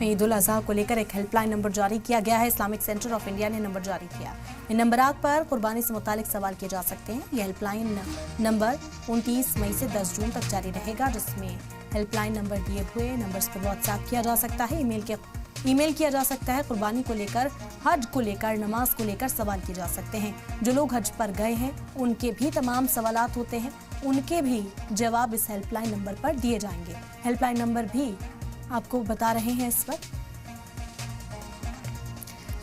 में ईद उल अज़हा को लेकर एक हेल्पलाइन नंबर जारी किया गया है। इस्लामिक सेंटर ऑफ इंडिया ने नंबर जारी किया। इन नंबरात पर कुर्बानी से मुतालिक सवाल किए जा सकते हैं। यह हेल्पलाइन नंबर 29 मई से 10 जून तक जारी रहेगा, जिसमें हेल्पलाइन नंबर दिए हुए नंबर्स पर व्हाट्सएप किया जा सकता है, ईमेल किया जा सकता है। कुर्बानी को लेकर, हज को लेकर, नमाज को लेकर सवाल किए जा सकते हैं। जो लोग हज पर गए हैं उनके भी तमाम सवालात होते हैं, उनके भी जवाब इस हेल्पलाइन नंबर पर दिए जाएंगे। हेल्पलाइन नंबर भी आपको बता रहे हैं इस वक्त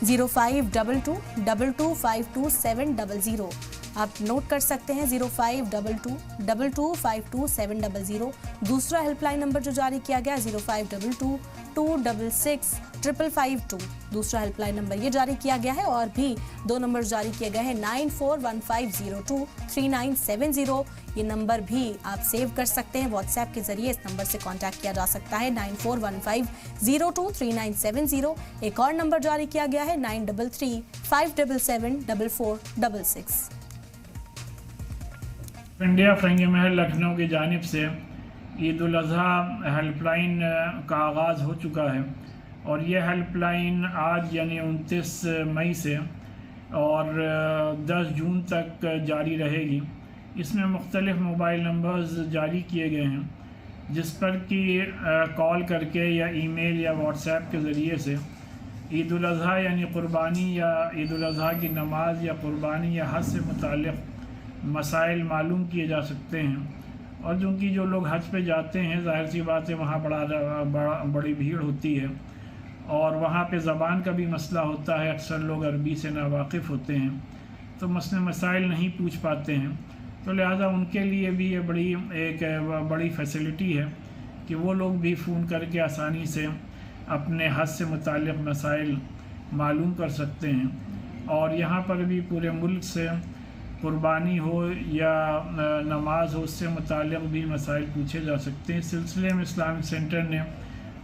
052222522700। आप नोट कर सकते हैं 052222522700। दूसरा हेल्पलाइन नंबर जो जारी किया गया 0522266552। दूसरा हेल्पलाइन नंबर ये जारी किया गया है। और भी दो नंबर जारी किए गए हैं 9415023970। ये नंबर भी आप सेव कर सकते हैं। व्हाट्सएप के जरिए इस नंबर से कांटेक्ट किया जा सकता है 9415023970। एक और नंबर जारी किया गया है 9335774466। इंडिया फरंगी महल लखनऊ की जानिब से ईद उल अज़हा हेल्पलाइन का आगाज़ हो चुका है और यह हेल्पलाइन आज यानी 29 मई से और 10 जून तक जारी रहेगी। इसमें मुख्तलिफ़ मोबाइल नंबर्स जारी किए गए हैं जिस पर कि कॉल करके या ईमेल या व्हाट्सएप के ज़रिए से ईद उल अज़हा यानी क़ुरबानी या ईद उल अज़हा की नमाज या क़ुरबानी या हज से मुताल्लिक़ मसाइल मालूम किए जा सकते हैं। और चूँकि जो लोग हज पे जाते हैं ज़ाहिर सी बात है वहाँ बड़ी भीड़ होती है और वहाँ पे ज़बान का भी मसला होता है। अक्सर लोग अरबी से नावाकिफ़ होते हैं तो मसले मसाइल नहीं पूछ पाते हैं, तो लिहाजा उनके लिए भी ये बड़ी फैसिलिटी है कि वो लोग भी फ़ोन करके आसानी से अपने हज से मुताल्लिक़ मसाइल मालूम कर सकते हैं। और यहाँ पर भी पूरे मुल्क से कुर्बानी हो या नमाज हो उससे मुताल्लिक़ भी मसाइल पूछे जा सकते हैं। इस सिलसिले में इस्लामिक सेंटर ने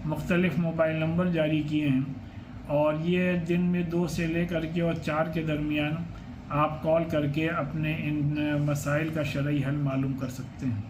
मुख्तलिफ़ मोबाइल नंबर जारी किए हैं और ये दिन में 2 से लेकर के और 4 के दरमियान आप कॉल करके अपने इन मसाइल का शरई हल मालूम कर सकते हैं।